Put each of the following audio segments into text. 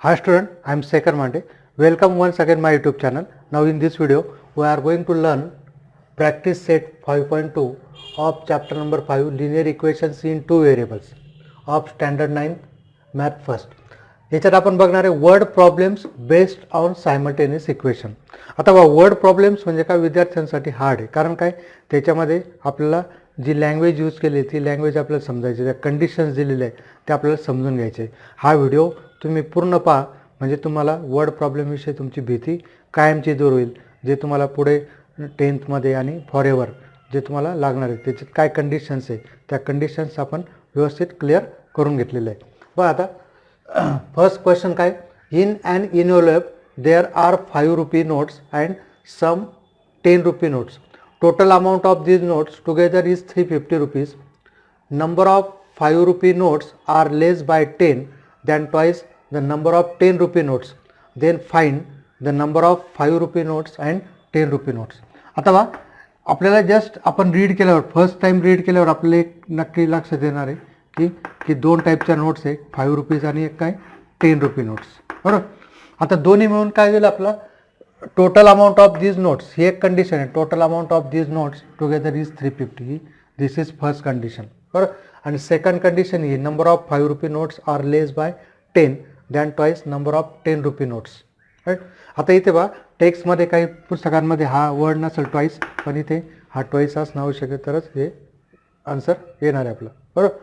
Hi student, I am Sekhar Mande. Welcome once again my YouTube channel. Now in this video we are going to learn practice set 5.2 of chapter number 5 linear equations in two variables of standard 9 math first. याच्यात आपण बघणार आहे word problems based on simultaneous equation. आता word problems म्हणजे काय विद्यार्थ्यांसाठी hard आहे, कारण काय त्याच्यामध्ये आपल्याला जी लँग्वेज यूज केली ती लँग्वेज आपल्याला समजायची, त्या कंडिशन्स दिलेले आहे ते आपल्याला समजून घ्यायचे. हा व्हिडिओ तुम्ही पूर्ण पहा म्हणजे तुम्हाला वर्ड प्रॉब्लेमविषयी तुमची भीती कायमची दूर होईल. जे तुम्हाला पुढे 10th मध्ये आणि फॉरएव्हर जे तुम्हाला लागणार आहे त्याच्यात काय कंडिशन्स आहे त्या कंडिशन्स आपण व्यवस्थित क्लिअर करून घेतलेले आहे. बघा आता फर्स्ट क्वेश्चन काय, in and involve there are 5 rupee notes and some 10 rupee notes. Total amount of these notes together is 350 rupees. Number of 5 rupee notes are less by 10 than twice the number of 10 rupee notes. Then find the number of 5 rupee notes and 10 rupee notes. आता बा आपल्याला just आपण read केल्यावर first time read केल्यावर आपल्याला एक नक्की लक्षात येणार आहे की दोन टाईपच्या नोट्स आहे, 5 रुपीज आणि एक काय 10 रुपी नोट्स. बरोबर. आता दोन्ही मिळून काय होईल आपला total amount of these notes, ही एक कंडिशन आहे. Total amount of these notes together is 350. This is first condition. बरोबर. आणि सेकंड कंडिशन ही number of 5 rupee notes are less by 10 than twice number of 10 rupee notes. Right. आता इथे बा टेक्स्टमध्ये काही पुस्तकांमध्ये हा वर्ड नसेल ट्वाईस, पण इथे हा ट्वाईस असणं आवश्यक आहे तरच हे आन्सर येणार आहे आपलं. बरोबर.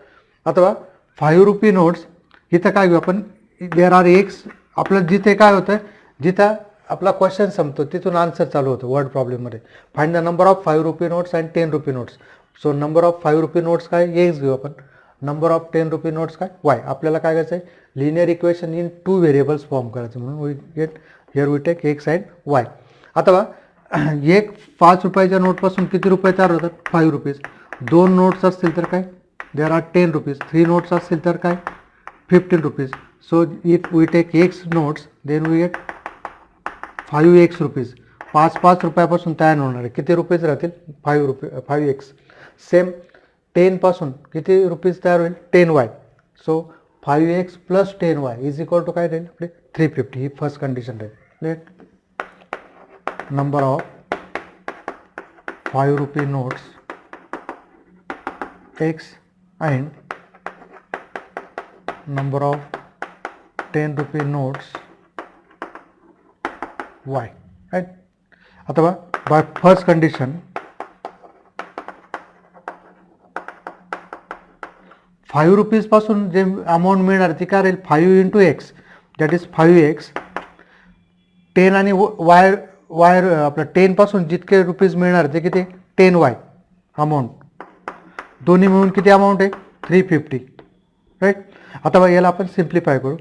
आता बा 5 रुपी नोट्स इथं काय घेऊ आपण, देअर आर एक्स. आपलं जिथे काय होतं, जिथं आपला क्वेश्चन संपतो तिथून आन्सर चालू होतं वर्ड प्रॉब्लेममध्ये. Find the number of 5 rupee notes and 10 rupee notes. So number of 5 rupee notes काय एक्स घेऊ आपण, नंबर ऑफ 10 रुपी नोट्स काय वाय. आपल्याला काय करायचं आहे, linear equation in 2 variables form करायचं, म्हणून we get here we take X and Y. आता बा एक 5 रुपयाच्या नोटपासून किती रुपये तयार होतात, 5 रुपीज. 2 नोट्स असतील तर काय देअर आर 10 रुपीज. 3 नोट्स असतील तर काय 15 rupees. So if we take X notes then we get 5x rupees. 5 रुपयापासून तयार होणार आहे किती रुपीज राहतील, 5x. सेम 10 पासून किती रुपीज तयार होईल, 10y. So 5x plus 10y is equal to काय राहील आपले 350. ही फर्स्ट कंडिशन राहील. Let number of 5 rupee notes x and number of 10 rupee notes y. Right. आता बा बाय फर्स्ट कंडिशन 5 रुपीज पासून जे अमाऊंट मिळणार ती काय राहील 5 into x that is 5x. 10 आणि वायर आपलं 10 पासून जितके रुपीज मिळणार ते किती 10y अमाऊंट. दोन्ही मिळून किती अमाऊंट आहे 350. राईट. आता बा याला आपण सिम्प्लिफाय करू,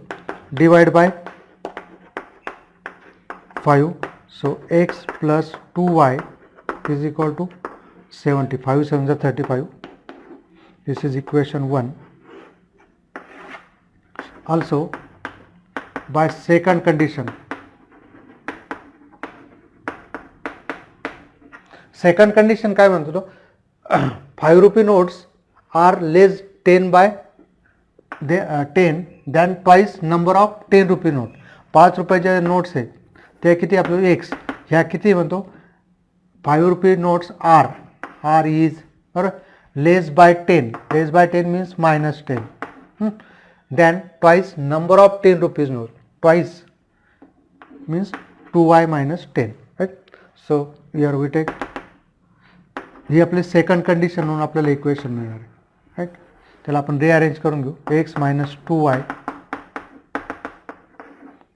divide by 5. So x plus 2y is equal to 70. 5 7 is 35. This is equation 1. Also by second condition, second condition काय म्हणतो तो 5 rupee notes are less 10 by 10 than twice number of 10 rupee note. 5 रुपयाच्या notes आहेत ते किती आपलं x, ह्या किती म्हणतो 5 रुपी नोट्स आर इज बरोबर less by 10. Less by 10 means minus 10 than twice number of 10 rupees note. Twice means 2y minus 10. Right. So here we take ही आपली सेकंड कंडिशन म्हणून आपल्याला इक्वेशन मिळणार आहे. राईट. त्याला आपण रिअरेंज करून घेऊ, x minus 2y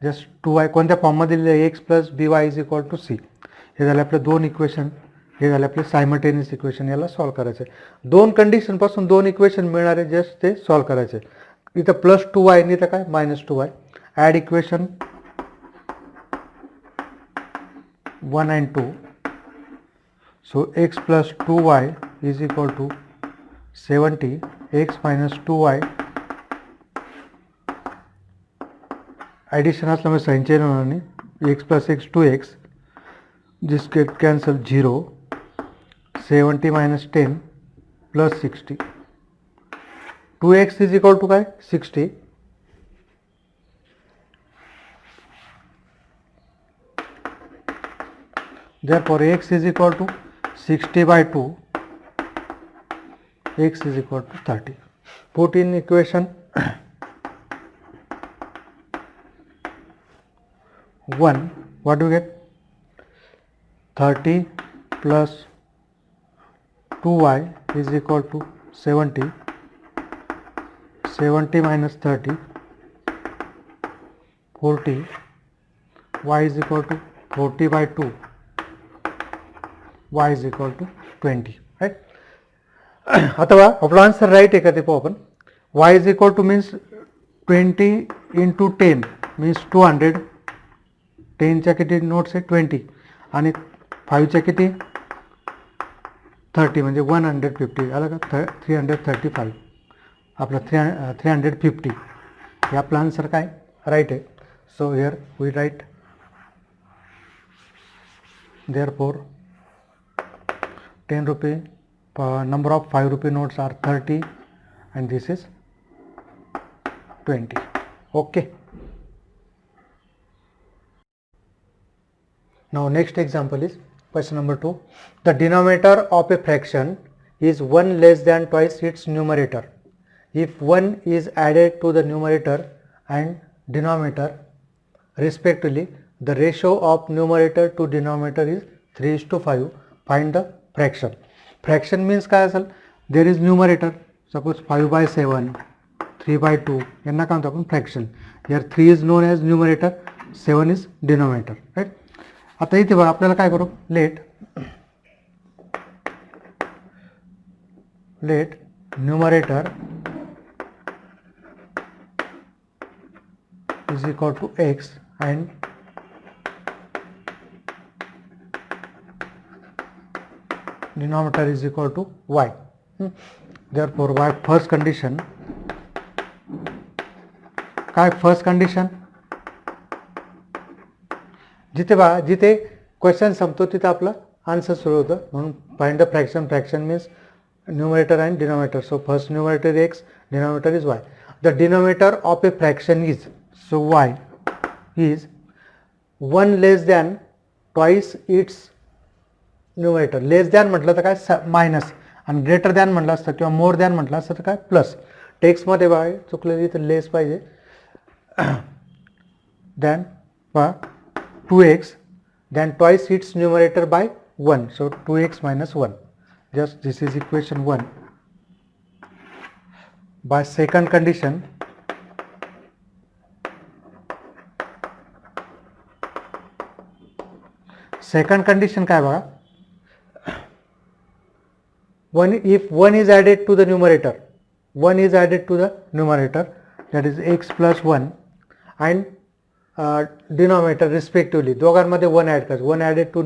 just 2y कोणत्या फॉर्ममध्ये दिलेलं आहे X plus by is equal to C. हे झाले आपले दोन इक्वेशन, हे झाले आपले सायमल्टेनियस इक्वेशन. याला सॉल्व करायचं आहे. दोन कंडिशनपासून दोन इक्वेशन मिळणारे जस्ट ते सॉल्व करायचे. इथं प्लस 2y आणि इथं काय minus 2y. Add equation 1 and 2. So X plus 2y is equal to 70. X minus 2y addition असल्यामुळे साइन चेंज होणार नाही. X plus X 2x this get cancel 0. 70 minus 10 plus 60. 2x is equal to काय 60. therefore x is equal to 60 by 2, x is equal to 30. Put in equation 1, what do you get? 30 plus 2y is equal to 70, 70 minus 30, 40, y is equal to 40 by 2, y is equal to 20, right? अथवा आपला answer right आहे का ते पाहू आपण. y is equal to means 20 into 10 means 200, 10च्या किती notes आहे 20 आणि 5च्या किती 30 म्हणजे 150 आलं का 335 आपला 350 हे आपला आन्सर काय राईट आहे. So here we write therefore 10 rupee number of 5 rupee notes are 30 and this is 20. Okay. Now next example is question number 2. The denominator of a fraction is 1 less than twice its numerator. If 1 is added to the numerator and denominator respectively, the ratio of numerator to denominator is 3:5. Find the fraction. Fraction means काय असेल? There is numerator. Suppose 5/7, 3/2 यांना काय म्हणतो आपण fraction. Here 3 is known as numerator, 7 is denominator. Right? आता इथे बघा आपल्याला काय करू? Let numerator is equal to x and denominator is equal to y. Therefore y first condition काय फर्स्ट कंडिशन जिथे क्वेश्चन संपतो तिथे आपला आन्सर सुरू होतं म्हणून find the fraction. Fraction means numerator and denominator. So first numerator x, denominator is why. The denominator of A fraction is, so Y is 1 less than twice its numerator. Less than म्हटलं तर काय minus आणि greater than म्हटलं असतं किंवा more than म्हटलं असतं तर काय प्लस. टेक्स्टमध्ये बघा चुकलेली तर लेस पाहिजे. Than 2x then twice its numerator by 1, so 2x minus 1. Just this is equation 1. By second condition, काय बघा, if 1 is added to the numerator, 1 is added to the numerator, that is x plus 1 and denominator respectively, दोघांमध्ये 1 add करायचं. 1 added to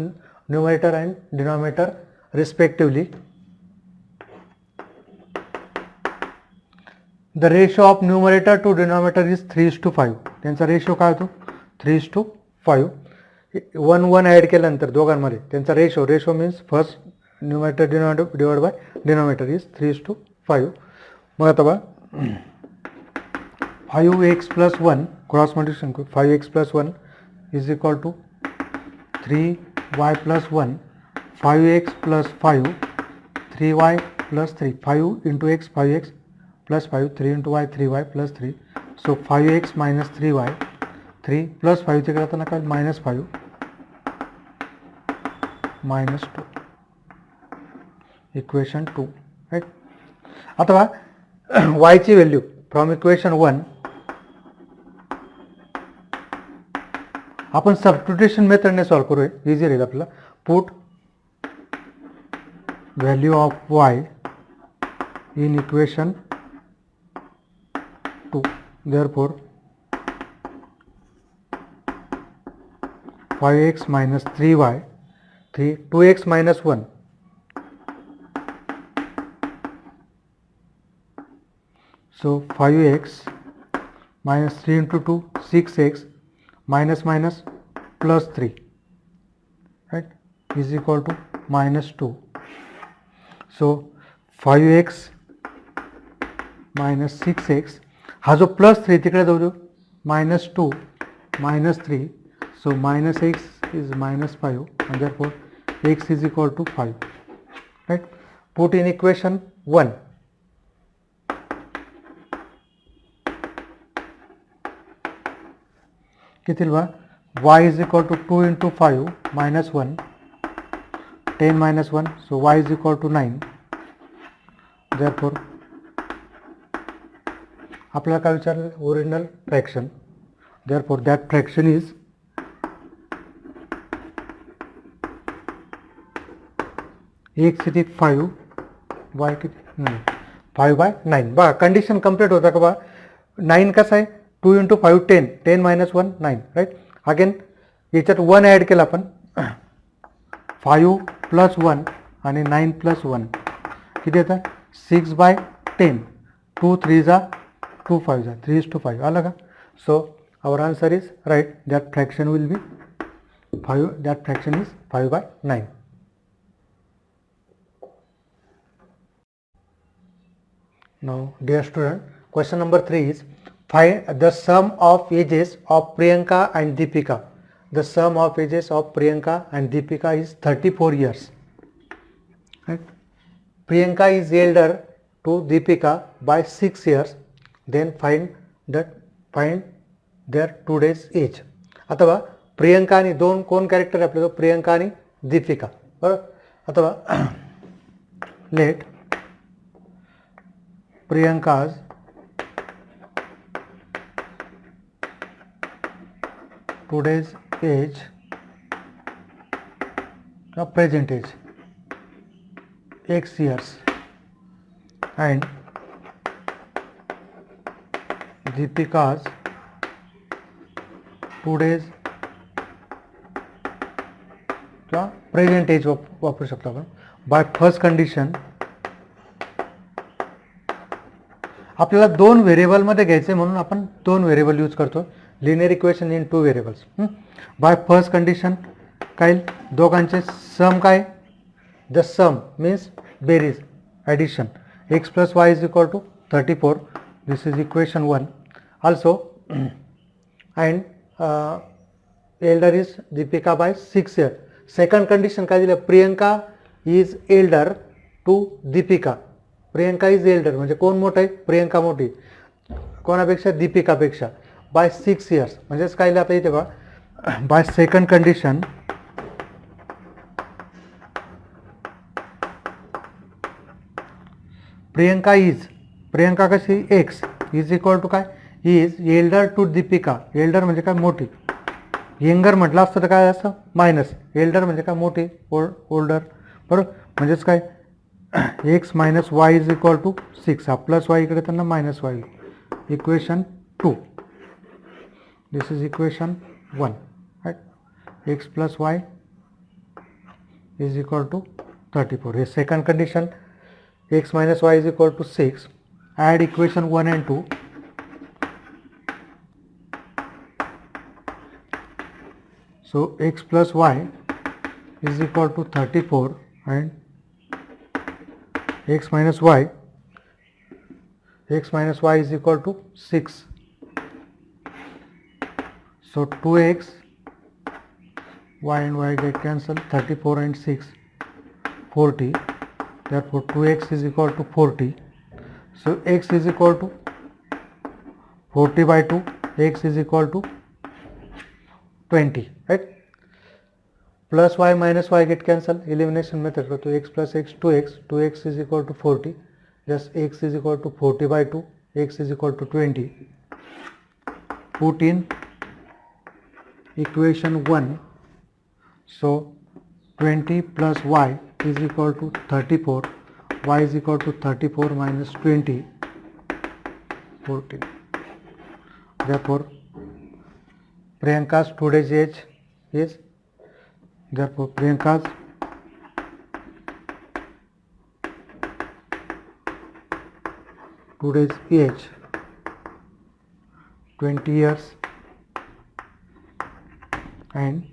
numerator and denominator respectively. The ratio of numerator to denominator is 3:5. त्यांचा ratio काय होतो 3:5. 1 add केल्यानंतर दोघांमध्ये त्यांचा ratio means first numerator denominator divide by denominator is 3:5. मग आता बघा 5x plus 1 cross multiplication 5x plus 1 is equal to 3y plus 1, 5x plus 5, 3y plus 3, 5 into x 5x plus 5, 3 into y 3y plus 3. So 5x minus 3y, 3 plus 5 चे करताना काय minus 5 minus 2. Equation 2, right? आता y ची value from equation 1 आपण substitution मेथडने solve करूया. Easy राहील आपल्याला. Put value of Y in equation 2. Therefore 5x minus 3y, 2x minus 1. So 5x minus 3 into 2, 6x minus minus plus 3, right, is equal to minus 2. So 5x minus 6x हा जो plus 3 तिकडे जाऊ देऊ -2 -3. So minus x is minus 5 and therefore x is equal to 5, right? Put in equation 1. किती बा y is equal to 2 into 5 minus 1, 10 minus 1, so y is equal to 9. Therefore आपल्याला काय विचारलं, original fraction. Therefore that fraction is x किती 5, y किती 9, 5/9. बघा condition complete होता का बा. 9 कसं आहे, 2 into 5 10, 10 minus 1 9, राईट. अगेन याच्यात 1 ॲड केला आपण, 5 plus 1 आणि 9 plus 1 किती येतं, 6/10. 2 3 जा 2 5 जा 3:5 आलं का. So our answer is right, that fraction will be 5, that fraction is 5/9. Now dear student, question number 3 is find the sum of ages of Priyanka and Deepika. The sum of ages of Priyanka and Deepika is 34 years. Right? Priyanka is elder to Deepika by 6 years. Then find their today's age. अथवा प्रियंका आणि दोन कोण character आपले, प्रियंका आणि दीपिका, बरोबर. अथवा let Priyanka's today's age or present age x years and Deepika's today's किंवा present age वापरू शकतो आपण. बाय फर्स्ट कंडिशन आपल्याला 2 व्हेरिएबलमध्ये घ्यायचे म्हणून आपण 2 व्हेरिएबल यूज करतो. Linear equation in 2 variables. Bye first condition काय, दोघांचे सम काय, द सम मीन्स बेरीज, addition. x plus y is equal to 34. This is equation 1. Also and elder is Deepika by 6 years. Second condition काय दिलं, Priyanka is elder to Deepika. Priyanka is elder म्हणजे कोण मोठं आहे, प्रियंका मोठी कोणापेक्षा, दीपिकापेक्षा बाय 6 years. म्हणजेच काय आता इथे बा, बाय सेकंड कंडिशन प्रियंका कशी x इज इक्वल टू काय, is elder to Deepika. Elder म्हणजे काय, मोठी. यंगर म्हटलं असतं तर काय असं मायनस, एल्डर म्हणजे काय, मोठी, ओल्डर, बरोबर. म्हणजेच काय, x minus y is equal to 6. हा प्लस वाय इकडे त्यांना minus Y. Equation 2. This is equation 1, right. x plus y is equal to 34. हे second condition, x minus y is equal to 6. Add equation 1 and 2. So x plus y is equal to 34 and x minus y is equal to 6. So 2x, y and y get cancelled, 34 and 6, 40. Therefore 2x is equal to 40. So x is equal to 40 by 2, x is equal to 20, right. Plus y minus y get cancelled, elimination method. So x plus x, 2x is equal to 40. Just x is equal to 40 by 2, x is equal to 20. Put in equation 1. So 20 plus y is equal to 34. Y is equal to 34 minus 20, 14. Therefore Priyanka's today's age is, therefore Priyanka's today's age 20 years and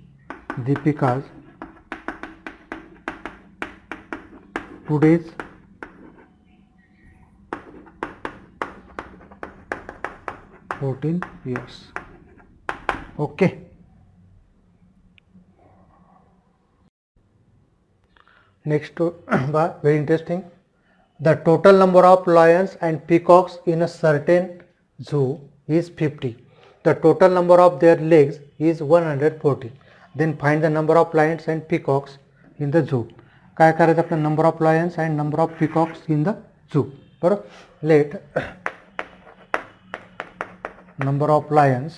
Deepika's today's (14 years). Okay. Next to very interesting. The total number of lions and peacocks in a certain zoo is 50. The total number of their legs is 140. Then find the number of lions and peacocks in the zoo. काय करायचं आपलं number of lions and number of peacocks in the zoo. बरोबर. Let number of lions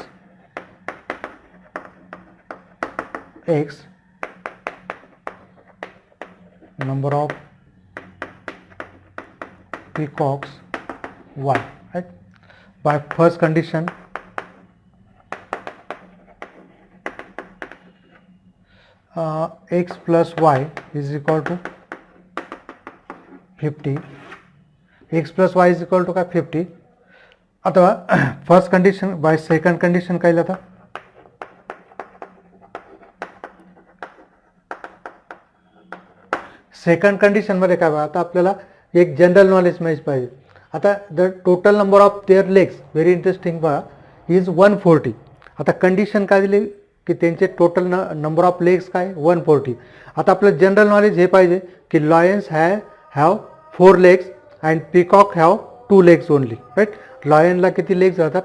x, number of peacocks y, right? By first condition, x plus y is equal to 50. x plus y is equal to काय 50. अथवा first condition by second condition काय लिहिलं आता second condition मध्ये काय बघा आता आपल्याला एक जनरल नॉलेज माहिती पाहिजे. आता the total number of their legs very interesting बघा इज 140. आता कंडिशन काय दिली की त्यांचे टोटल नंबर ऑफ लेग्स काय 140. आता आपलं जनरल नॉलेज हे पाहिजे की lions have 4 legs and peacock have 2 legs only, right. लॉयनला किती लेग्स राहतात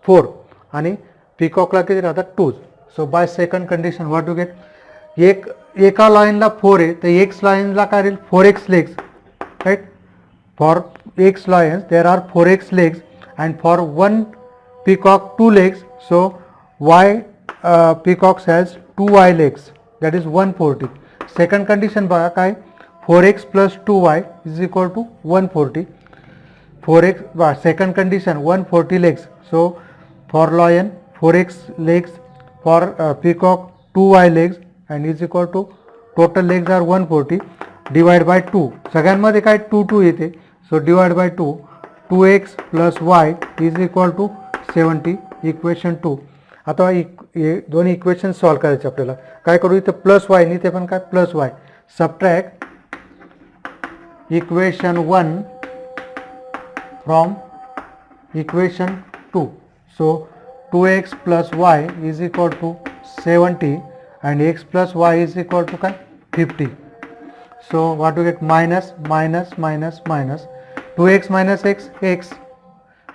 4 आणि पीकॉकला किती राहतात 2. So by second condition what do get एका लॉयनला 4 आहे तर एक्स लॉयनला काय राहील 4x legs, right. For X lions there are 4x legs and for 1 peacock 2 legs. So Y peacocks has 2y legs that is 140. Second condition बघा काय 4x plus 2y is equal to 140. 4x second condition 140 legs. So for lion 4x legs, for peacock 2y legs and is equal to total legs are 140 divide by 2. सगळ्यांमध्ये काय 2 येते. So divide by 2. 2x plus y is equal to 70. Equation 2. आता हे दोन्ही equation solve करायचे आपल्याला. काय करू इथे प्लस वाय आणि ते पण काय plus y. Subtract equation 1 from equation 2. So 2x plus y is equal to 70 and x plus y is equal to 50. So what do you get? Minus minus minus minus 2x minus x.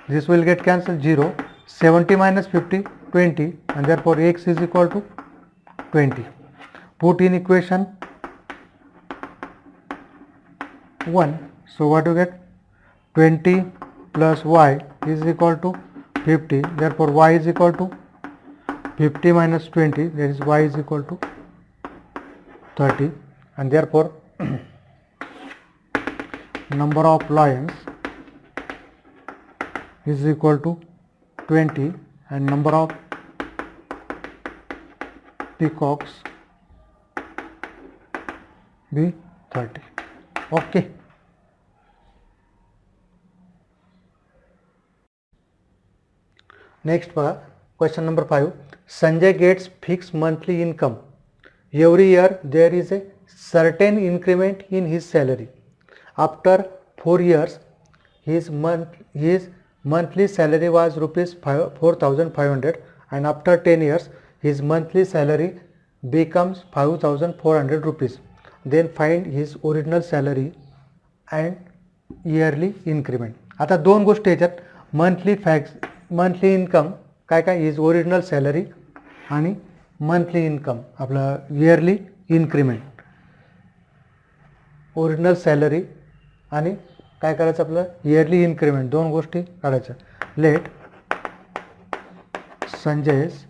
This will get cancelled 0. 70 minus 50 20 and therefore x is equal to 20. Put in equation 1. So what do you get? 20 plus y is equal to 50. Therefore y is equal to 50 minus 20, that is y is equal to 30, and therefore number of lions is equal to 20 and number of peacocks be 30. Okay. Next question number 5. Sanjay gets fixed monthly income. Every year there is a certain increment in his salary. After 4 years his monthly salary was rupees 4,500 and after 10 years his monthly salary becomes 5,400 rupees. Then find his original salary and yearly increment. आता दोन गोष्टी याच्यात monthly income काय is original salary आणि monthly income आपलं yearly increment. Original salary आणि काय करायचं आपलं इयरली इन्क्रीमेंट दोन गोष्टी काढायच्या. लेट संजय's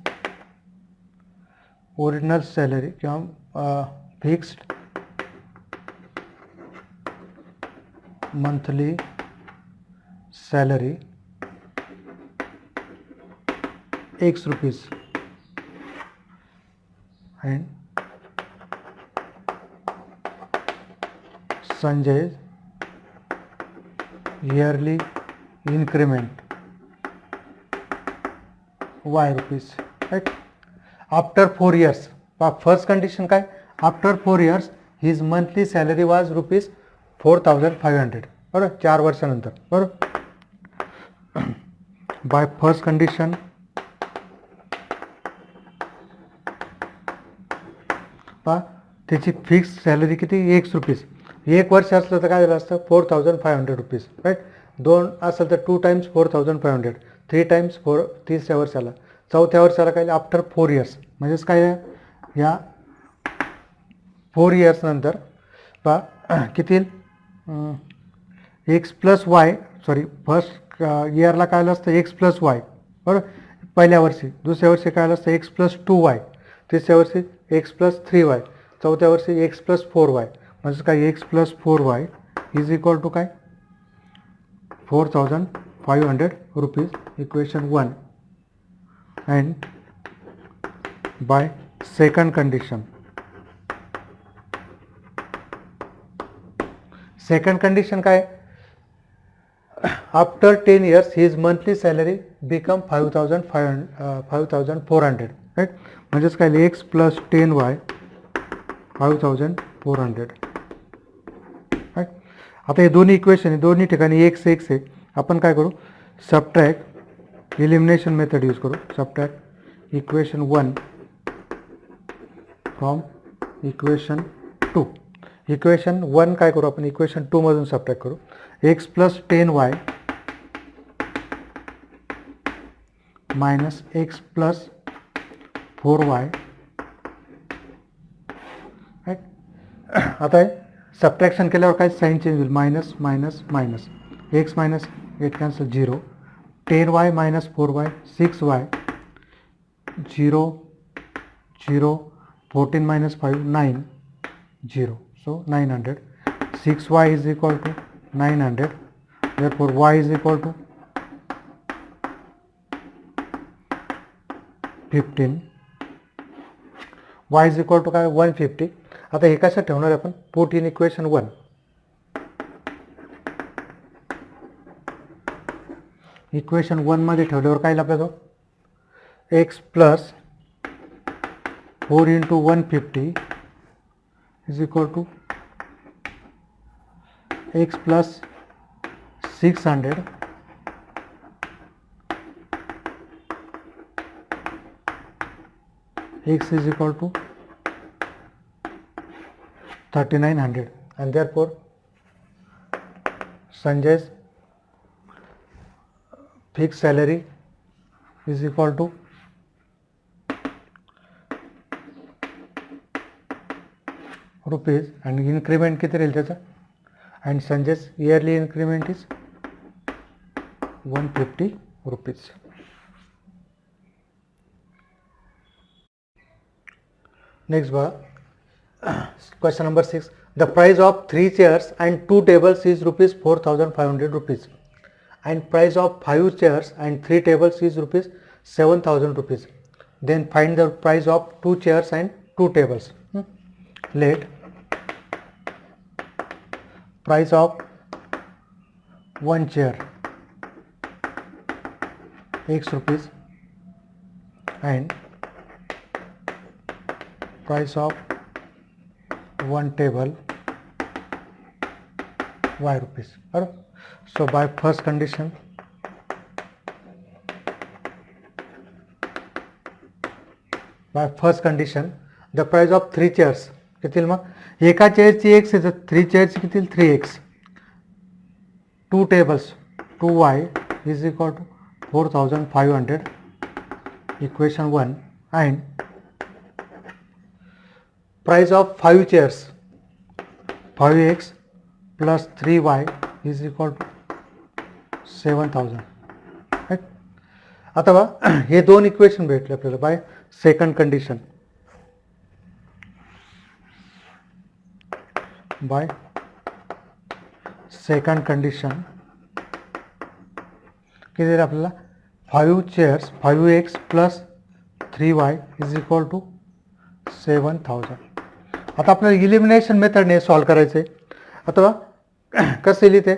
ओरिजिनल सॅलरी किंवा fixed monthly salary x rupees and Sanjay's yearly increment y rupees, right. After 4 years, first condition काय after 4 years his monthly salary was rupees 4,500. बरोबर 4 वर्षानंतर. बरोबर by first condition त्याची fix salary किती ₹1. 1 वर्ष असलं तर काय झालं असतं ₹4500 राईट. 2 असेल तर 2 टाइम्स 4500, 3 टाइम्स 4 3ऱ्या वर्षाला. 4थ्या वर्षाला काय आफ्टर 4 इयर्स, म्हणजेच काय या 4 इयर्स नंतर पहा किती x plus y, sorry first इयरला काय असतं एक्स प्लस वाय बरोबर पहिल्या वर्षी. दुसऱ्या वर्षी काय असतं एक्स प्लस 2y, तिसऱ्या वर्षी एक्स प्लस 3y, चौथ्या वर्षी एक्स प्लस 4y. म्हणजे काय X plus 4y is equal to काय ₹4500. Equation 1. And by second condition, second condition काय, after 10 years his monthly salary become 5400 right. म्हणजेच काय एक्स प्लस 10y 5400 राईट. आता हे दोन्ही इक्वेशन आहे, दोन्ही ठिकाणी एक्स एक्स आहे. आपण काय करू सबट्रॅक्ट इलिमिनेशन मेथड यूज करू. Subtract equation 1 from equation 2. Equation 1 काय करू आपण इक्वेशन 2 मधून सबट्रॅक्ट करू. X plus 10y minus X plus 4y right. आता हे सबट्रॅक्शन केल्यावर काय साईन चेंज होईल, minus minus minus, X minus 8 cancel 0, 10y minus 4y 6y 0 0, 14 minus 5 9 0, so 900. 6y is equal to 900, therefore y is equal to 15, y is equal to काय 150. आता हे कसं ठेवणार आपण पुट इन इक्वेशन 1. इक्वेशन 1 मध्ये ठेवल्यावर काय आपल्याला x plus 4 into 150 is equal to x plus 600 x is equal to 3900, and therefore Sanjay's fixed salary is equal to rupees and increment किती राहील त्याचा, and Sanjay's yearly increment is 150 rupees. Next question number 6. The price of 3 chairs and 2 tables is rupees 4500 rupees, and price of 5 chairs and 3 tables is rupees 7000 rupees. Then find the price of 2 chairs and 2 tables. Let price of 1 chair x rupees and price of 1 table y rupees. So by first condition, the price of 3 chairs किती मग एका चेअरची x आहे तर 3 चेअरची किती 3x, 2 tables 2y is equal to 4500 equation 1, and price of 5 chairs 5x plus 3y is equal to 7000 right. आता बघा हे दोन इक्वेशन भेटले आपल्याला by second condition. By second condition किती दिलं आपल्याला 5 chairs 5x plus 3y is equal to 7000. आता आपल्याला इलिमिनेशन मेथडने सॉल्व करायचं आहे. आता कसं लिहिते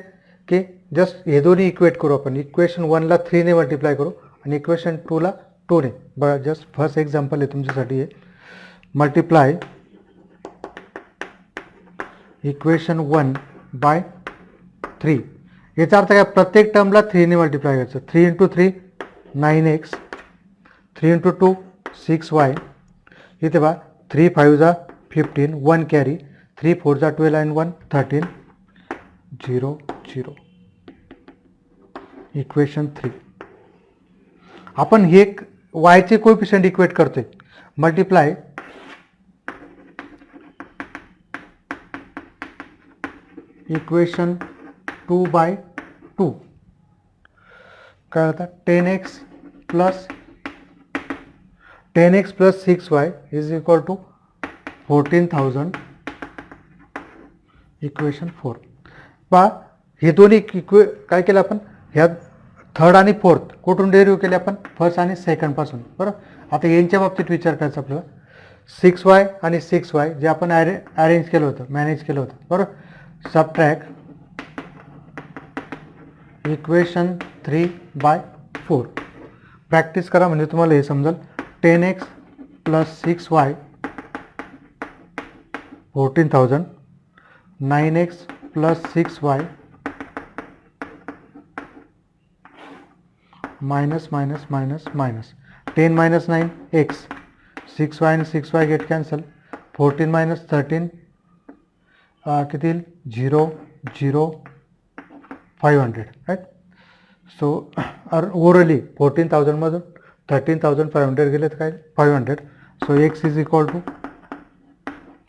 की जस्ट हे दोन्ही इक्वेट करू आपण. इक्वेशन 1ला 3ने मल्टिप्लाय करू आणि इक्वेशन 2ला 2ने. बघा जस्ट फर्स्ट एक्झाम्पल आहे तुमच्यासाठी हे. Multiply equation 1 by 3. याचा अर्थ काय प्रत्येक टर्मला 3ने मल्टिप्लाय करायचं. 3 into 3 9x, 3 into 2 6y, इथे बघा 3 5 जा 15, 1 कॅरी, 3 4 जा 12 and 1 13, 0 0. इक्वेशन 3. आपण हे वायचे कोएफिशियंट इक्वेट करतोय. मल्टिप्लाय इक्वेशन 2/2 काय होता 10x plus 6y is equal to 14,000. Equation 4. पहा हे दोन्ही काय केलं आपण, ह्या थर्ड आणि फोर्थ कुठून डेरिव्ह केले आपण, फर्स्ट आणि सेकंड पासून. बरोबर. आता यांच्या बाबतीत विचार करायचा आपल्याला 6y आणि 6y जे आपण अरेंज केलं होतं, मॅनेज केलं होतं. बरोबर. Subtract equation 3/4. प्रॅक्टिस करा म्हणजे तुम्हाला हे समजेल. 10x plus 6y 14,000, 9x plus 6y minus 10 minus 9 x, 6y and 6y get cancel, 14 minus 13 किती येईल 0 0 500 राईट. सो ओरली 14,000 मधून 13,500 गेले तर काय 500. So x is equal to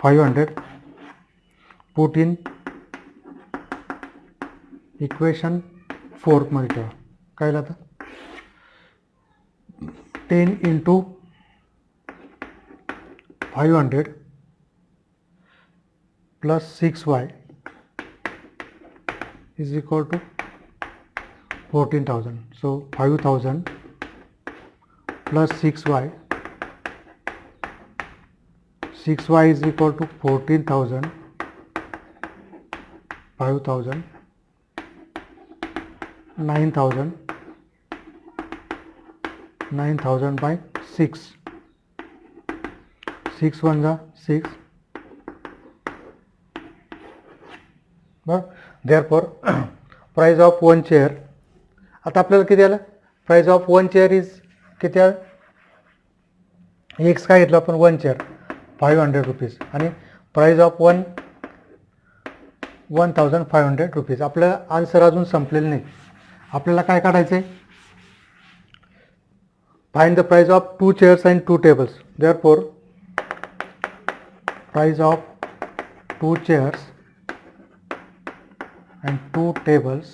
500. Put in equation 4 मध्ये ठेवा. काय झालं आता 10 into 500 plus 6y is equal to 14,000. So 5,000 plus 6y is equal to 14,000, 5,000, 9,000 by 6. 6 1 जा 6. Therefore price of one chair, आता आपल्याला किती आलं, price of one chair is किती आलं, एक्स काय घेतलं आपण, वन चेअर 500 रुपीज आणि प्राइस ऑफ 1,500 रुपीज. आपलं आन्सर अजून संपलेलं नाही. आपल्याला काय काढायचं आहे, find the price of 2 chairs and 2 tables. Therefore price of 2 chairs and 2 tables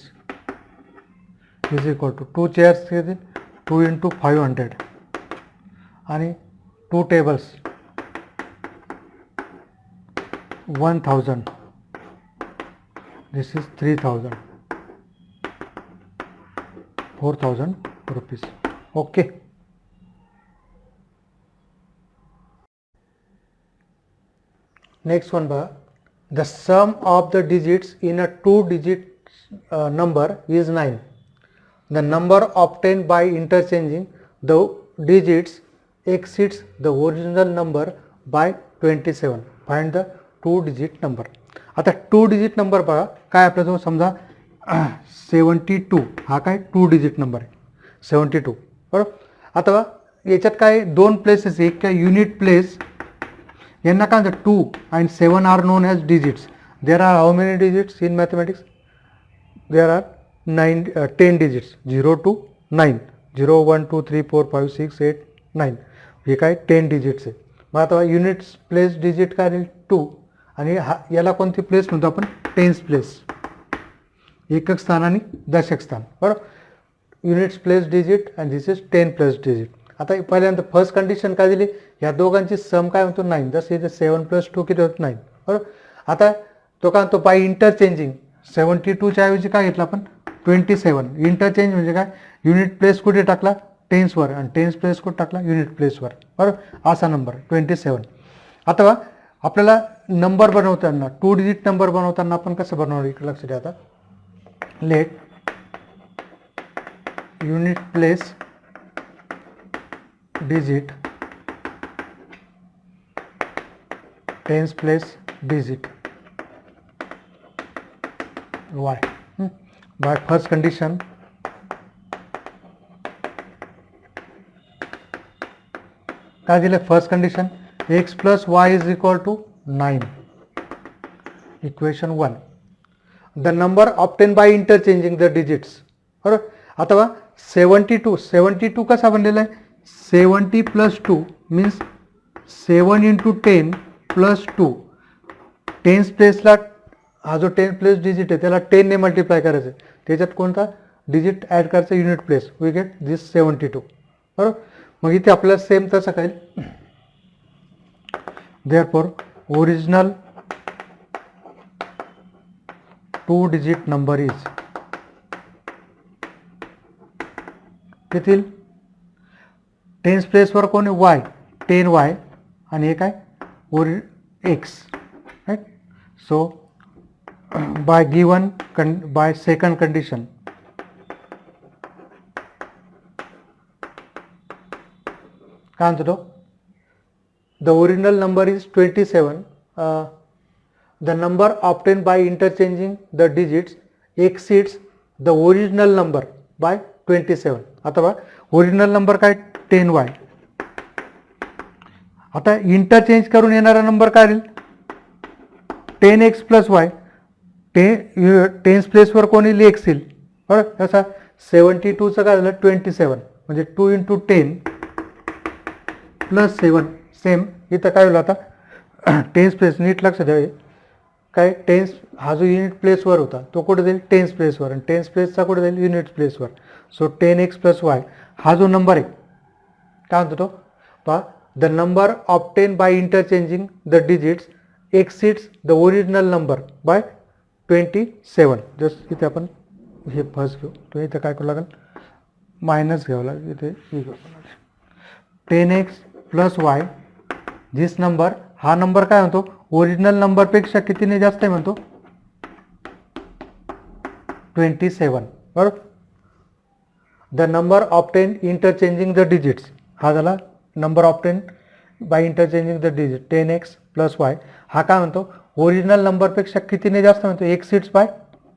is equal to 2 chairs 2 into 500 आणि 2 tables 1,000. This is 3,000, 4,000 rupees. Okay. Next one बघा, the sum of the digits in a 2-digit number is 9. The number obtained by interchanging the digits exceeds the original number by 27. Find the 2-digit number. आता 2-digit number बघा काय आपल्याजवळ, समजा 72 हा काय 2-digit number आहे 72. बरोबर. आता याच्यात काय दोन प्लेसेस, एक काय युनिट प्लेस, यांना काय म्हणतात 2 and 7 are known as digits. There are how many digits in mathematics? There are 10 digits, 0 to 9, 0 1 2 3 4 5 6 8 9. हे काय 10 digits आहे. मग आता युनिट्स प्लेस डिजिट काय राहील 2 आणि याला कोणती प्लेस म्हणतो आपण, टेन्स प्लेस, एकक स्थान आणि दशक स्थान. बरोबर. Units place digit and this is 10 plus digit. आता पहिल्यांदा फर्स्ट कंडिशन काय दिली, या दोघांची सम काय म्हणतो 9. जसं इथे 7 + 2 किती होतं 9. बरोबर. आता तो काय म्हणतो बाय इंटरचेंजिंग 72च्या ऐवजी काय घेतलं आपण 27. इंटरचेंज म्हणजे काय, युनिट प्लेस कुठे टाकला टेन्सवर आणि टेन्स प्लेस कुठे टाकला युनिट प्लेसवर. बरोबर. असा नंबर 27. आता आपल्याला नंबर बनवताना 2 डिजिट नंबर बनवताना आपण कसं बनवणार इकडे लक्ष द्या. आता let unit place digit tens place digit y by first condition काय दिलं, फर्स्ट condition x plus y is equal to 9. Equation 1. The number obtained by interchanging the digits. बरोबर. आता बघा 72 कसा बनलेला आहे, 70 plus 2 means 7 into 10 plus 2. Tens प्लेसला हा जो 10 प्लेस डिजिट आहे त्याला 10 ने मल्टिप्लाय करायचं आहे, त्याच्यात कोणता डिजिट ॲड करायचा, unit place. We get this 72. बरोबर. मग इथे आपल्याला सेम तसं काय, therefore original 2 digit number is येथील टेन्स प्लेसवर कोण आहे, वाय, 10y आणि हे काय x, right. So by given by second condition काय म्हणतो तो, the original number is 27. the number obtained by interchanging the digits exceeds the original number by 27. आता बघा ओरिजिनल नंबर काय 10y, आता इंटरचेंज करून येणारा नंबर काय राहील 10x प्लस वाय. टेन्स प्लेसवर कोण येईल x येईल. बरं कसा 72चं काय झालं 27 म्हणजे 2 इंटू 10 प्लस 7. सेम इथं काय होईल आता टेन्स प्लेस, नीट लक्ष द्यावे काय, टेन्स हा जो युनिट प्लेसवर होता तो कुठे जाईल टेन्स प्लेसवर, आणि टेन्स प्लेसचा कुठे जाईल युनिट प्लेसवर. सो 10x प्लस वाय हा जो नंबर आहे काय म्हणतो तो पहा, the number obtained by interchanging the digits exceeds the original number by 27. Just इथे आपण हे फर्स्ट घेऊ, तो इथे काय करावं लागेल मायनस घ्यावं लागेल, इथे हे घेऊ 10x प्लस वाय. दिस नंबर, हा नंबर काय म्हणतो ओरिजिनल नंबरपेक्षा कितीने जास्त आहे म्हणतो 27. बरोबर. The number obtained interchanging the digits हा झाला number obtained by interchanging the digit 10x plus Y. हा काय म्हणतो ओरिजिनल नंबरपेक्षा कितीने जास्त म्हणतो एक्सिड्स बाय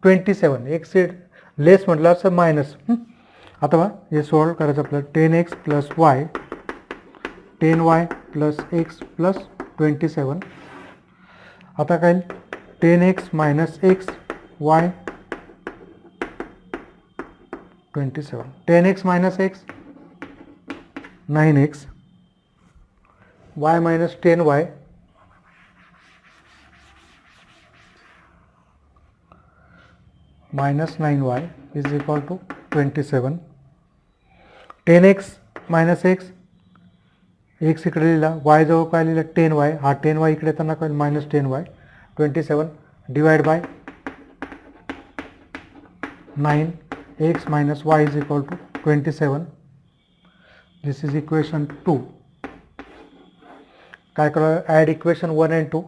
27. एक्सिड लेस म्हटलं असं मायनस. आता बघा हे सॉल्व करायचं आपल्याला 10x plus Y 10y plus x plus 27. आता काय 10x minus x y 27. 10x minus x 9x y minus 10y minus 9y is equal to 27. 10x minus x, x इकडे लिहिला, y जवळ काय लिहिलं 10y, हा 10y इकडे येताना काय minus 10y 27 divide by 9 x minus y is equal to 27. This is equation 2. काय करा add equation 1 and 2.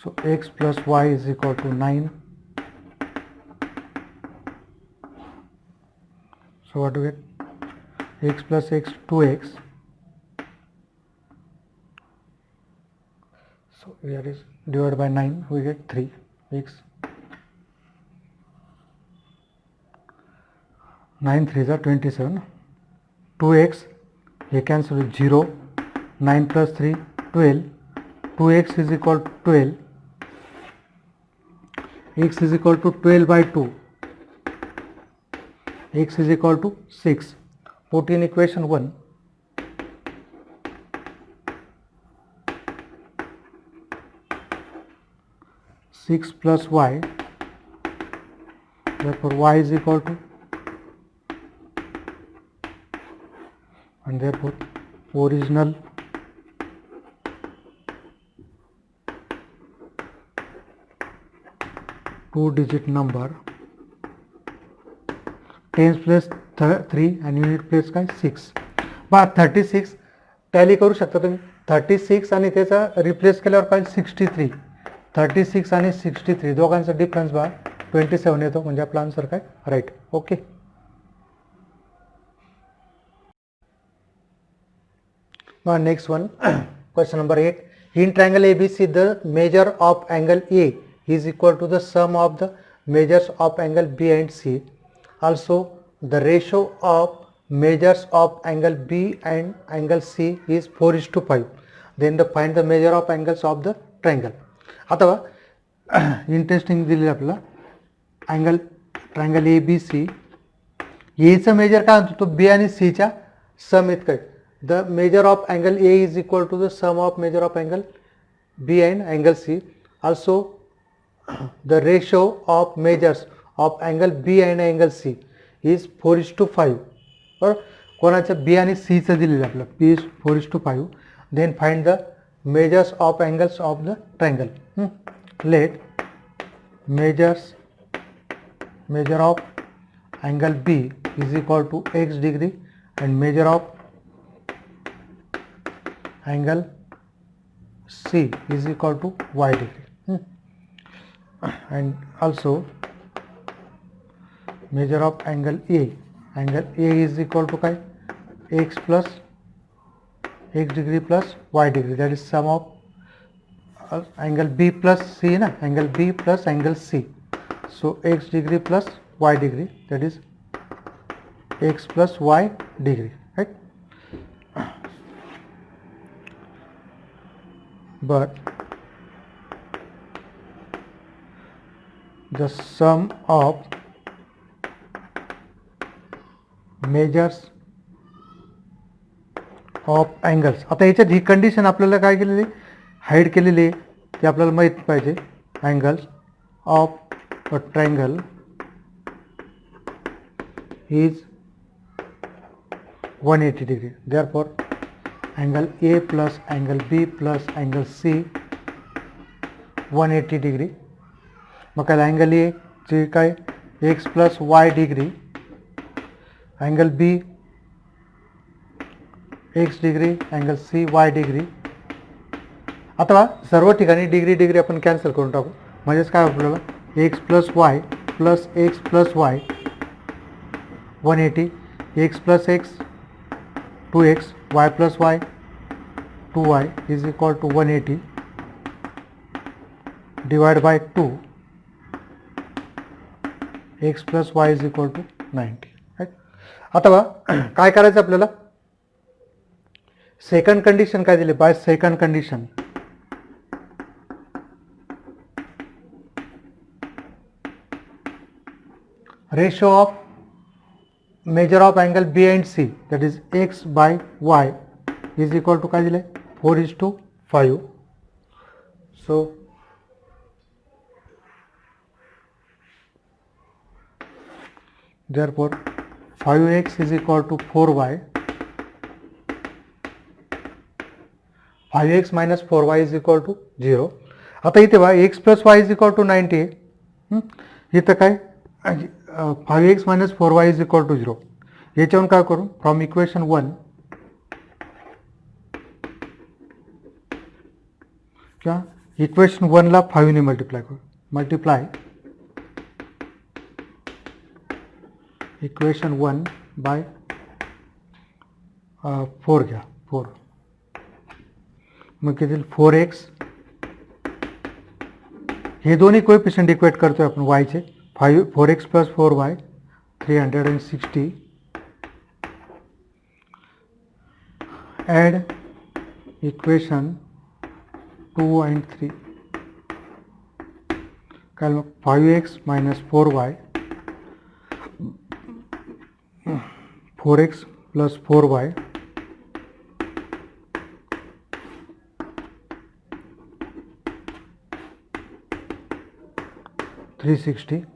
So x plus y is equal to 9. So what do we get? X plus x 2x. So here is divided by 9 we get 3 x. 9 3s are 27. 2x ये cancel with 0. 9 plus 3 12. 2x is equal to 12. X is equal to 12 by 2. X is equal to 6. Put in equation 1. Six plus y. Therefore y is equal to, and therefore original two-digit number tense place 3 आणि unit place काय 6. बा 36 tally करू शकता तुम्ही. 36 आणि त्याचा replace केल्यावर काय 63. 36 आणि 63 दोघांचा डिफरन्स बा 27 येतो, म्हणजे आपला आन्सर काय right. Okay. Next one question number 8. In triangle ABC, the measure of angle A is equal to the sum of the measures of angle B and C. Also, the ratio of measures of angle B and angle C is 4:5. Then find the measure of angles of the triangle. अथवा interesting दिले आपल्याला angle triangle ABC, एचं measure काय म्हणतो, तो B आणि सीच्या sum इतकं आहे. The measure of angle A is equal to the sum of measure of angle B and angle C. Also the ratio of measures of angle B and angle C is 4:5. बरोबर, कोणाचं B आणि सीचं दिलेलं आपलं P is 4:5. Then find the measures of angles of the triangle. Let measure of angle B is equal to x degree and measure of angle C is equal to y degree. And also measure of angle A is equal to काय, x degree plus y degree, that is sum of angle B plus C ना, angle B plus angle C. So x degree plus y degree, that is x plus y degree, right? But the sum of measures of angles, आता याच्यात ही condition आपल्याला काय केलेली, hide केलेली आहे, ते आपल्याला माहित पाहिजे. angles of a triangle is 180 degree. Therefore, angle A plus angle B plus angle C 180 degree. मग काय angle A चे काय x plus y degree, angle B x degree, angle C y degree. अथवा सर्व ठिकाणी डिग्री आपण cancel करून टाकू. म्हणजेच काय आपल्याला x plus y plus x plus y 180, x plus x 2x, y plus y 2y is equal to 180 divided by 2, x plus y is equal to 90. right? अथवा काय करायचं आपल्याला, सेकंड कंडिशन काय दिली, bye second condition ratio of measure of angle B and C, that is x by y is equal to काय दिले 4:5. So therefore 5x is equal to 4y, 5x minus 4y is equal to 0. आता इथे बघा x plus y is equal to 90 आहे. इथं काय 5x minus 4y is equal to 0. याच्यावरून काय करू, फ्रॉम इक्वेशन 1 किंवा इक्वेशन 1 ला 5 ने मल्टिप्लाय करू. मल्टिप्लाय इक्वेशन 1 बाय 4 घ्या, 4. मग किती 4x, हे दोन्ही कोएफिशिएंट इक्वेट करतोय आपण y चे. 4x plus 4y 360, add equation 2 and 3, कल 5x minus 4y, 4x plus 4y 360.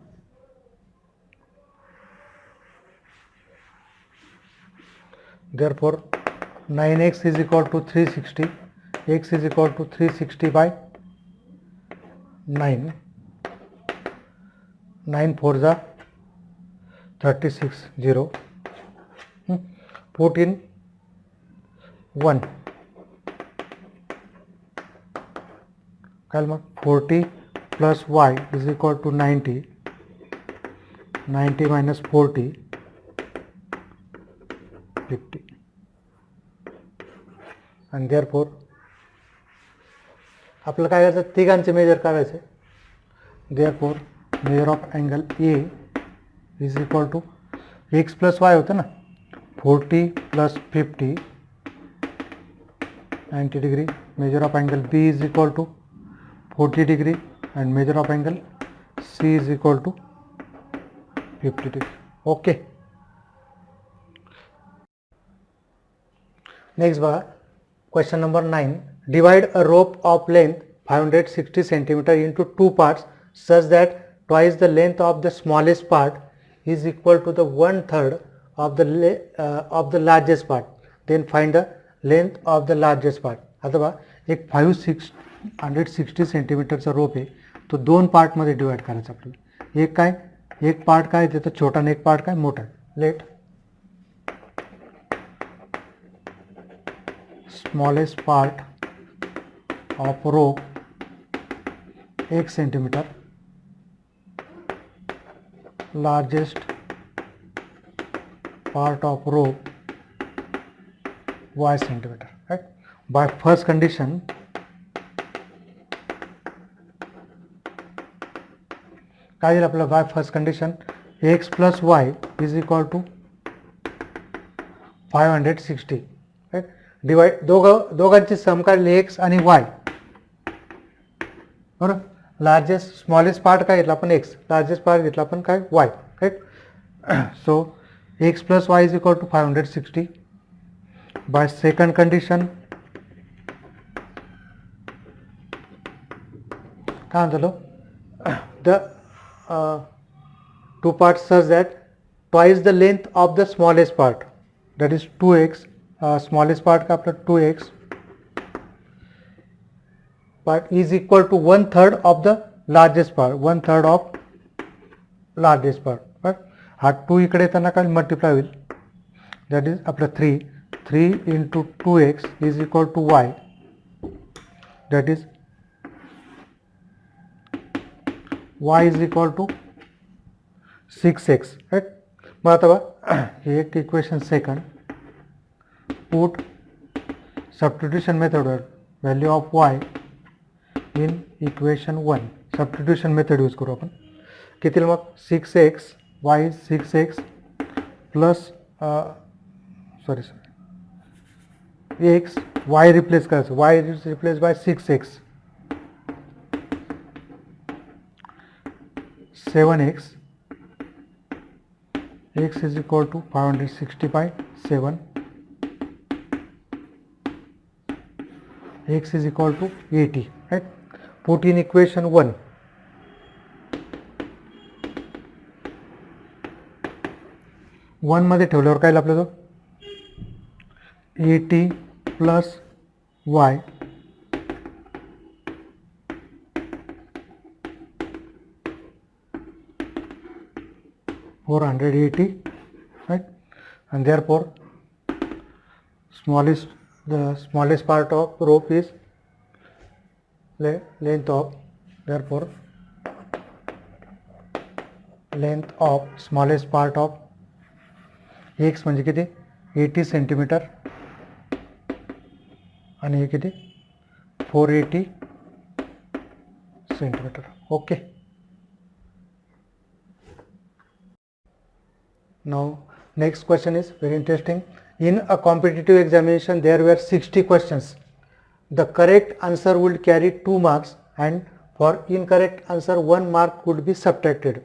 Therefore 9x is equal to 360, x is equal to 360 by 9, 9 4 जा 36, 0, put in 1, कल 40 plus y is equal to 90, 90 minus 40 50. And therefore आपल्याला काय करायचं, तिघांचे major काढायचे. therefore measure of angle A is equal to x plus y होतं ना, 40 + 50 90 degree. Measure of angle B is equal to 40 degree and measure of angle C is equal to 50 degree. Okay. Next बघा, question number 9. Divide a rope of length 560 cm into two parts such that twice the length of the smallest part is equal to the 1/3 of the largest part. Then find the length of the largest part. आता बघा, एक 560 सेंटीमीटरचा रोप आहे, तो दोन पार्टमध्ये divide करायचा आपल्याला. एक पार्ट काय त्याचा छोटा आणि एक पार्ट काय मोठा. Let smallest part of rope 1 centimetre, largest part of rope y centimeter. Right? By first condition, काय येईल आपल्याला? By first condition x + y is equal to 560. Right. Divide दोघांची सम काढली x आणि y. बरोबर. लार्जेस्ट स्मॉलेस्ट पार्ट काय घेतला आपण? x. लार्जेस्ट पार्ट घेतला आपण काय? y. Right. So x + y is equal to 560. By second condition, काय म्हणतो, the two parts such that twice the length of the smallest part, that is 2x, smallest part का आपला 2x part is equal to 1/3 of the largest part, 1/3 of largest part. Right? हा 2 इकडे येताना काय multiply होईल, that is आपला 3 into 2x is equal to y, that is y is equal to 6x. Right? मग आता बघा, हे एक इक्वेशन सेकंड, पुट सबस्टिट्यूशन मेथडवर value of y in equation 1, substitution method use करू आपण. किती मग 6x, y 6x plus x, y replace करायचं, y is replaced by 6x, 7x, x is equal to 560 by 7, x is equal to 80. Right? Put in equation 1. One मध्ये ठेवल्यावर काय आपल्याला 80 + y (480), right? And therefore the smallest part of rope is length of, therefore length of smallest part of x म्हणजे किती 80 centimetre आणि हे किती 480 centimetre. Okay. Now next question is very interesting. In a competitive examination there were 60 questions. The correct answer would carry 2 marks and for incorrect answer 1 mark would be subtracted.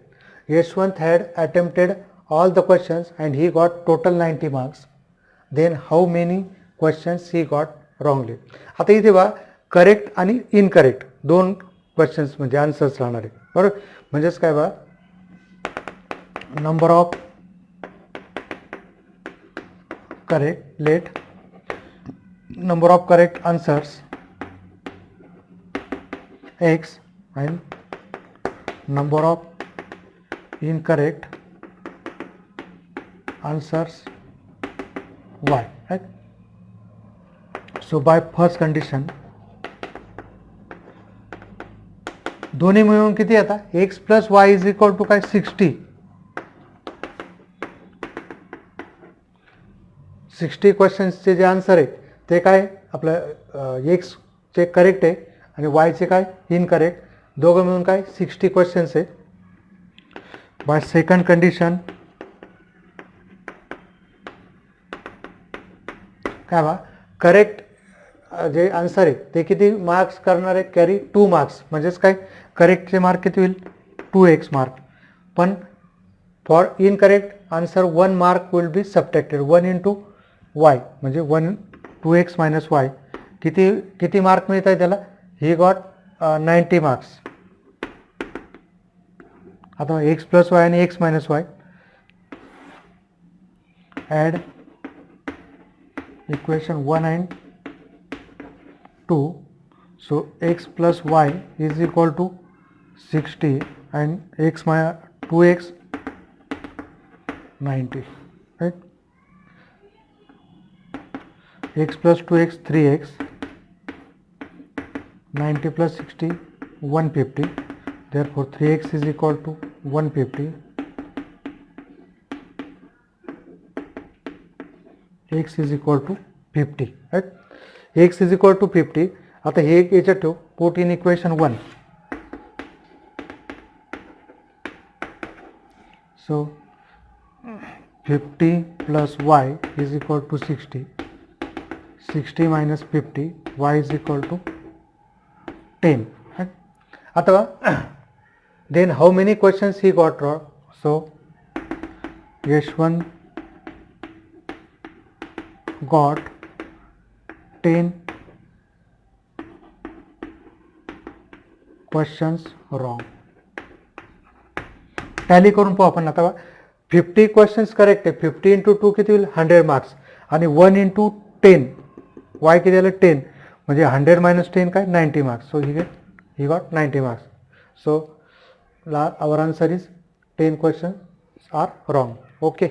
Yashwant had attempted all the questions and he got total 90 marks. Then how many questions he got wrongly? आता इथे बघा, correct आणि incorrect दोन questions म्हणजे answers राहणार आहे. बरोबर. म्हणजेच काय बघा, number of correct number of correct answers x and number of incorrect answers y. Right? So by first condition दोन्ही मिळून किती आता x + y is equal to काय 60. 60 क्वेश्चन्सचे जे आन्सर आहे ते काय आपलं x चे करेक्ट आहे आणि y चे काय इनकरेक्ट, दोघं मिळून काय 60 क्वेश्चन्स आहे. बाय सेकंड कंडिशन काय बा करेक्ट जे आन्सर आहे ते किती मार्क्स करणार आहे, कॅरी 2 मार्क्स, म्हणजेच काय करेक्टचे मार्क किती होईल 2x मार्क. पण for incorrect answer 1 mark will be subtracted. 1 into Y म्हणजे 2x मायनस वाय किती किती मार्क मिळत आहे त्याला, ही गॉट 90 मार्क्स. आता x प्लस वाय आणि x minus Y add equation 1 and 2. So x plus y is equal to 60 and 2x 90, right? x plus 2x 3x, 90 plus 60 150, therefore 3x is equal to 150, x is equal to 50, right? x is equal to 50. आता हे एक याच्यात ठेव, put in equation 1. So 50 plus y is equal to 60, 60 minus 50, y is equal to 10. Right? आता then how many questions he got wrong? So Yashwant got 10 questions wrong. Tally करून पाहू आपण. आता 50 क्वेश्चन्स करेक्ट आहे, 50 इंटू 2 किती होईल 100 marks, आणि 1 into 10 Y किती झालं 10, म्हणजे 100 मायनस 10 काय 90 marks. So he got 90 marks. So our answer is 10 questions are wrong. Okay.